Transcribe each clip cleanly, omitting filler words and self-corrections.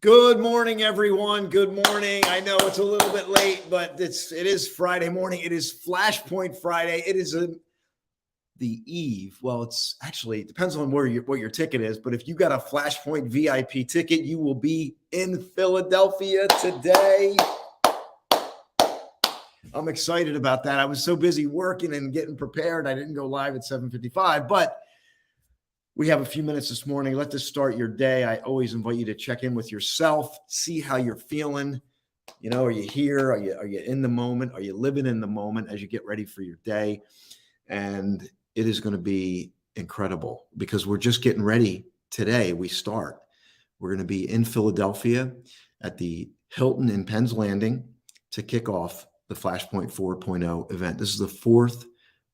Good morning, everyone. Good morning. I know it's a little bit late, but it is Friday morning. It is Flashpoint Friday. It is the eve. Well, it depends on what your ticket is. But if you got a Flashpoint VIP ticket, you will be in Philadelphia today. I'm excited about that. I was so busy working and getting prepared. I didn't go live at 7:55, but we have a few minutes this morning. Let this start your day. I always invite you to check in with yourself, see how you're feeling. Are you here? Are you in the moment? Are you living in the moment as you get ready for your day? And it is going to be incredible because we're just getting ready today. We're going to be in Philadelphia at the Hilton in Penn's Landing to kick off the Flashpoint 4.0 event. This is the fourth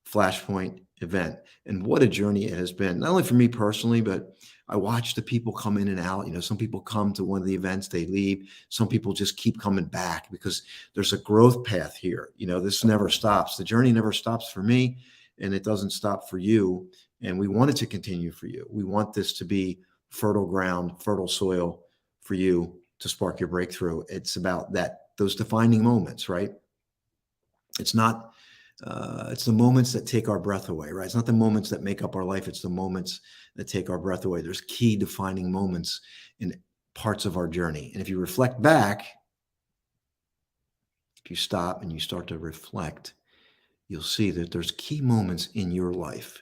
Flashpoint event. And what a journey it has been, not only for me personally, but I watch the people come in and out. Some people come to one of the events, they leave. Some people just keep coming back because there's a growth path here. This never stops. The journey never stops for me, and it doesn't stop for you. And we want it to continue for you. We want this to be fertile ground, fertile soil for you to spark your breakthrough. It's about those defining moments, right? It's the moments that take our breath away, right? It's not the moments that make up our life. It's the moments that take our breath away. There's key defining moments in parts of our journey. And if you reflect back, if you stop and you start to reflect, you'll see that there's key moments in your life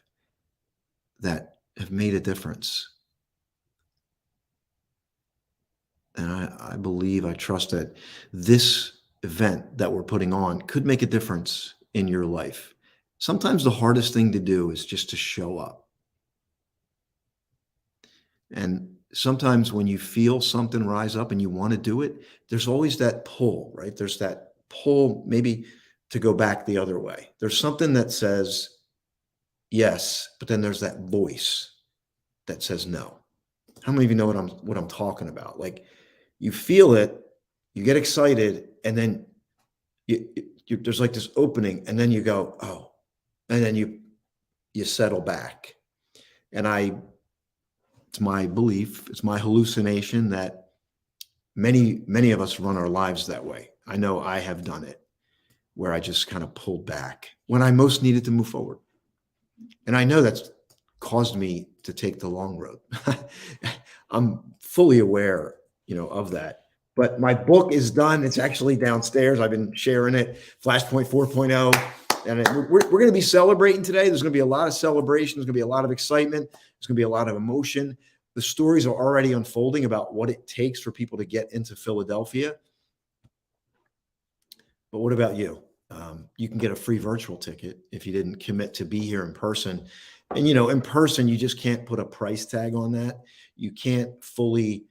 that have made a difference. And I trust that this event that we're putting on could make a difference in your life. Sometimes the hardest thing to do is just to show up. And sometimes when you feel something rise up and you want to do it, there's always that pull, right? There's that pull maybe to go back the other way. There's something that says yes, but then there's that voice that says no. How many of you know what I'm talking about? Like, you feel it, you get excited, and then there's like this opening, and then you go, oh, and then you settle back. And it's my belief, it's my hallucination that many of us run our lives that way. I know I have done it, where I just kind of pulled back when I most needed to move forward. And I know that's caused me to take the long road. I'm fully aware, of that. But my book is done. It's actually downstairs. I've been sharing it, Flashpoint 4.0. And we're going to be celebrating today. There's going to be a lot of celebration. There's going to be a lot of excitement. There's going to be a lot of emotion. The stories are already unfolding about what it takes for people to get into Philadelphia. But what about you? You can get a free virtual ticket if you didn't commit to be here in person. And, in person, you just can't put a price tag on that. You can't fully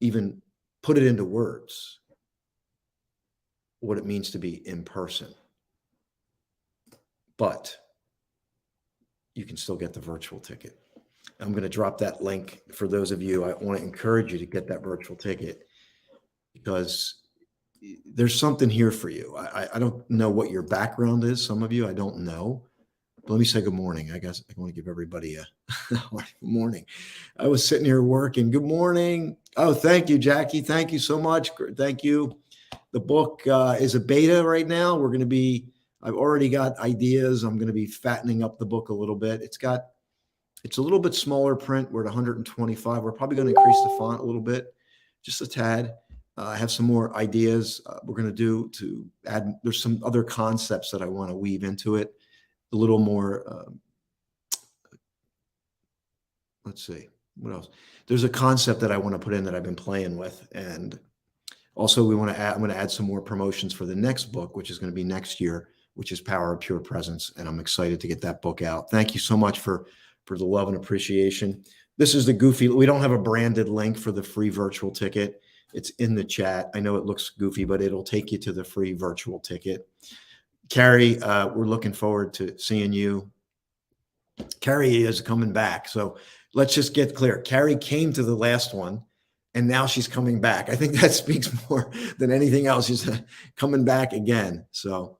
even put it into words, what it means to be in person. But you can still get the virtual ticket. I'm going to drop that link for those of you. I want to encourage you to get that virtual ticket because there's something here for you. I don't know what your background is. Some of you, I don't know. But let me say good morning. I guess I want to give everybody a good morning. I was sitting here working. Good morning. Oh, thank you, Jackie. Thank you so much. Thank you. The book is a beta right now. I've already got ideas. I'm going to be fattening up the book a little bit. It's a little bit smaller print. We're at 125. We're probably going to increase the font a little bit, just a tad. I have some more ideas we're going to do to add. There's some other concepts that I want to weave into it. A little more, let's see, what else? There's a concept that I want to put in that I've been playing with. And also I'm going to add some more promotions for the next book, which is going to be next year, which is Power of Pure Presence. And I'm excited to get that book out. Thank you so much for the love and appreciation. This is the goofy, we don't have a branded link for the free virtual ticket. It's in the chat. I know it looks goofy, but it'll take you to the free virtual ticket. Carrie, we're looking forward to seeing you. Carrie is coming back. So let's just get clear. Carrie came to the last one and now she's coming back. I think that speaks more than anything else. She's coming back again. So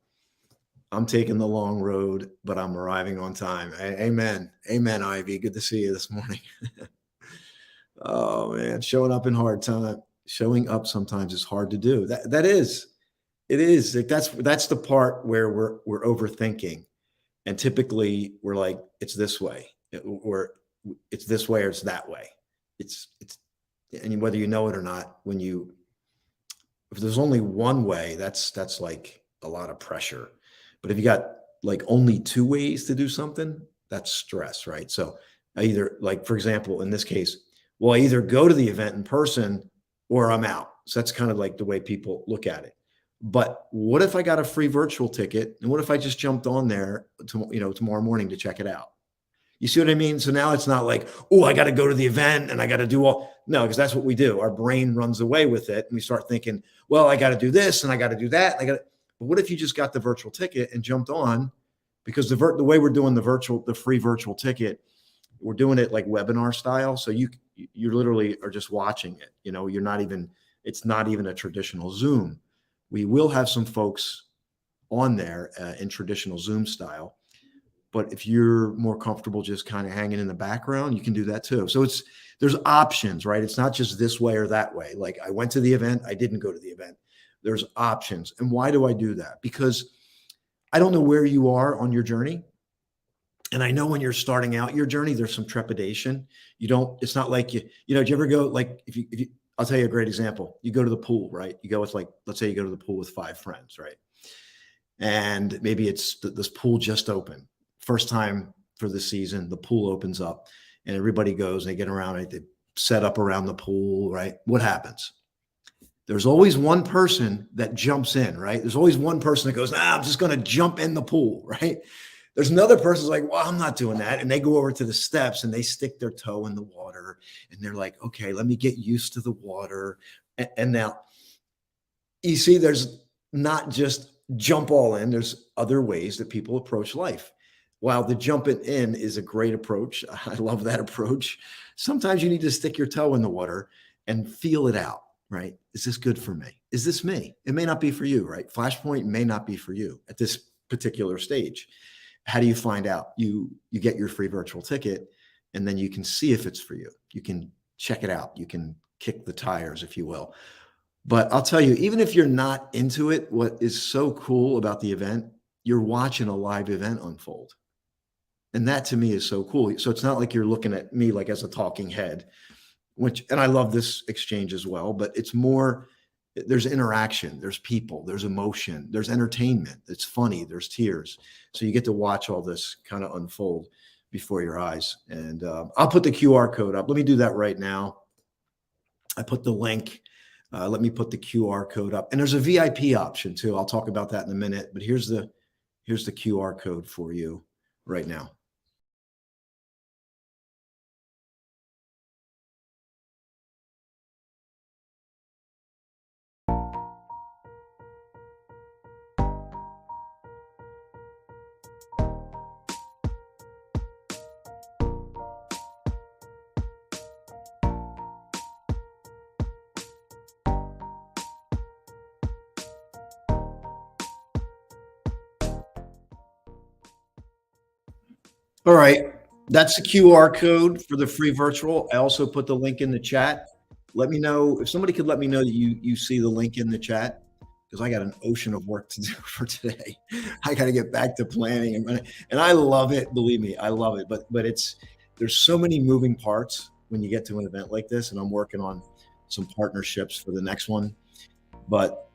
I'm taking the long road, but I'm arriving on time. Amen. Amen, Ivy. Good to see you this morning. Oh man, showing up in hard time. Showing up sometimes is hard to do. That is. It is. Like, that's the part where we're overthinking. And typically we're like, it's this way, or it's this way, or it's that way. It's and whether you know it or not, when you if there's only one way, that's like a lot of pressure. But if you got like only two ways to do something, that's stress, right? So I either, like, for example, in this case, well, I either go to the event in person or I'm out. So that's kind of like the way people look at it. But what if I got a free virtual ticket? And what if I just jumped on there tomorrow morning to check it out? You see what I mean? So now it's not like, oh, I got to go to the event and I got to do all. No, because that's what we do. Our brain runs away with it. And we start thinking, well, I got to do this and I got to do that. But what if you just got the virtual ticket and jumped on? Because the way we're doing the free virtual ticket, we're doing it like webinar style. So you literally are just watching it. You're not even, it's not even a traditional Zoom. We will have some folks on there in traditional Zoom style. But if you're more comfortable just kind of hanging in the background, you can do that too. So there's options, right? It's not just this way or that way. Like, I went to the event, I didn't go to the event. There's options. And why do I do that? Because I don't know where you are on your journey. And I know when you're starting out your journey, there's some trepidation. It's not like do you ever go, like, if you, I'll tell you a great example. You go to the pool, right? You go with, like, let's say you go to the pool with 5 friends, right? And maybe it's this pool just opened. First time for the season, the pool opens up and everybody goes and they get around it. They set up around the pool, right? What happens? There's always one person that jumps in, right? There's always one person that goes, I'm just going to jump in the pool, right? There's another person's like, well, I'm not doing that. And they go over to the steps and they stick their toe in the water and they're like, okay, let me get used to the water. And now you see, there's not just jump all in. There's other ways that people approach life. While the jumping in is a great approach, I love that approach. Sometimes you need to stick your toe in the water and feel it out, right? Is this good for me? Is this me? It may not be for you, right? Flashpoint may not be for you at this particular stage. How do you find out? You get your free virtual ticket, and then you can see if it's for you. You can check it out. You can kick the tires, if you will. But I'll tell you, even if you're not into it, what is so cool about the event, you're watching a live event unfold. And that to me is so cool. So it's not like you're looking at me like as a talking head, and I love this exchange as well, but it's more, there's interaction, there's people, there's emotion, there's entertainment. It's funny, there's tears. So you get to watch all this kind of unfold before your eyes. And I'll put the QR code up. Let me do that right now. I put the link. Let me put the QR code up. And there's a VIP option too. I'll talk about that in a minute, but here's the QR code for you right now. All right. That's the QR code for the free virtual. I also put the link in the chat. Let me know if somebody could let me know that you see the link in the chat, because I got an ocean of work to do for today. I got to get back to planning, and I love it. Believe me, I love it. But there's so many moving parts when you get to an event like this, and I'm working on some partnerships for the next one. But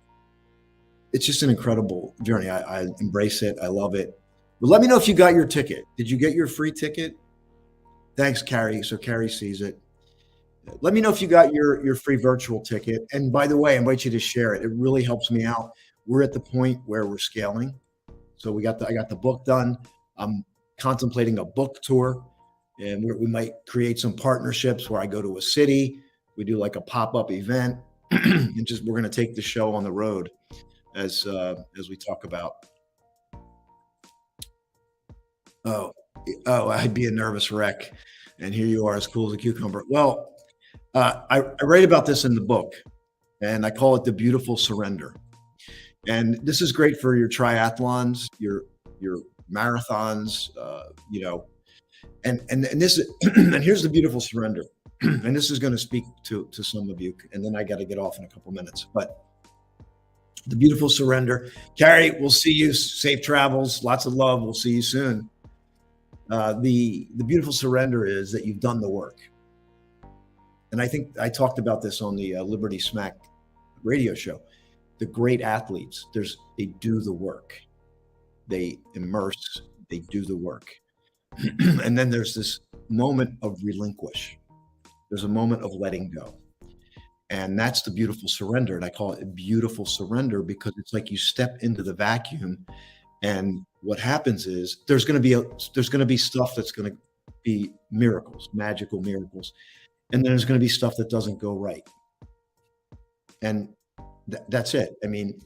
it's just an incredible journey. I embrace it. I love it. But let me know if you got your ticket. Did you get your free ticket? Thanks, Carrie. So Carrie sees it. Let me know if you got your free virtual ticket. And by the way, I invite you to share it. It really helps me out. We're at the point where we're scaling. So I got the book done. I'm contemplating a book tour, and we might create some partnerships where I go to a city. We do like a pop-up event, and we're going to take the show on the road as we talk about. Oh, I'd be a nervous wreck. And here you are, as cool as a cucumber. Well, I write about this in the book, and I call it the beautiful surrender. And this is great for your triathlons, your marathons, and this and here's the beautiful surrender. and this is going to speak to some of you, and then I got to get off in a couple minutes. But the beautiful surrender. Carrie, we'll see you. Safe travels. Lots of love. We'll see you soon. The beautiful surrender is that you've done the work. And I think I talked about this on the Liberty Smack radio show. The great athletes, they do the work. They immerse, they do the work. And then there's this moment of relinquish. There's a moment of letting go. And that's the beautiful surrender. And I call it a beautiful surrender because it's like you step into the vacuum, and what happens is there's going to be stuff that's going to be miracles, magical miracles. And then there's going to be stuff that doesn't go right. And that's it. I mean,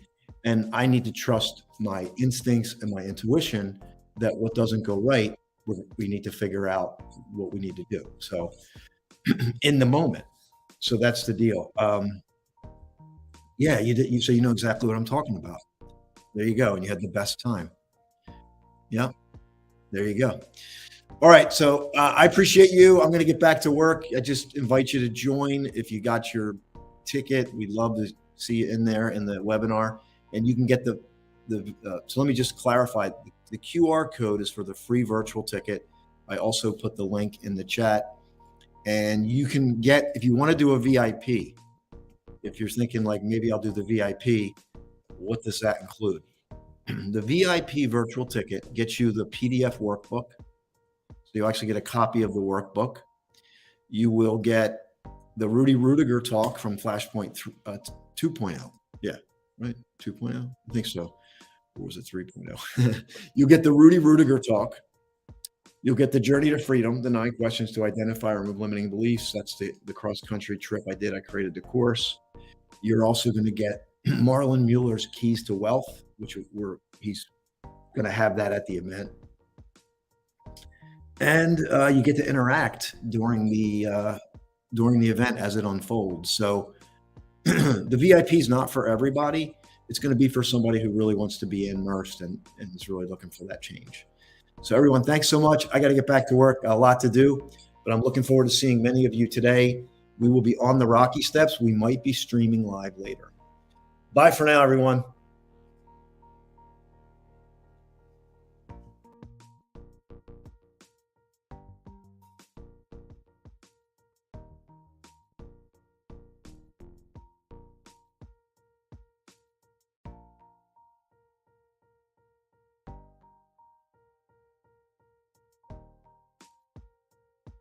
and I need to trust my instincts and my intuition that what doesn't go right, we need to figure out what we need to do. So in the moment. So that's the deal. Yeah, so you know exactly what I'm talking about. There you go. And you had the best time. Yeah, there you go. All right. So I appreciate you. I'm going to get back to work. I just invite you to join. If you got your ticket, we'd love to see you in there in the webinar. And you can get so let me just clarify. The QR code is for the free virtual ticket. I also put the link in the chat. And you can get, if you want to do a VIP, if you're thinking like maybe I'll do the VIP, what does that include? The VIP virtual ticket gets you the PDF workbook. So you actually get a copy of the workbook. You will get the Rudy Rudiger talk from Flashpoint 2.0. Yeah, right? 2.0? I think so. Or was it 3.0? You'll get the Rudy Rudiger talk. You'll get the Journey to Freedom, the 9 questions to identify and remove limiting beliefs. That's the cross-country trip I did. I created the course. You're also going to get Marlon Mueller's Keys to Wealth, which he's going to have that at the event. And you get to interact during the event as it unfolds. So the VIP is not for everybody. It's going to be for somebody who really wants to be immersed and is really looking for that change. So everyone, thanks so much. I got to get back to work. A lot to do, but I'm looking forward to seeing many of you today. We will be on the Rocky Steps. We might be streaming live later. Bye for now, everyone.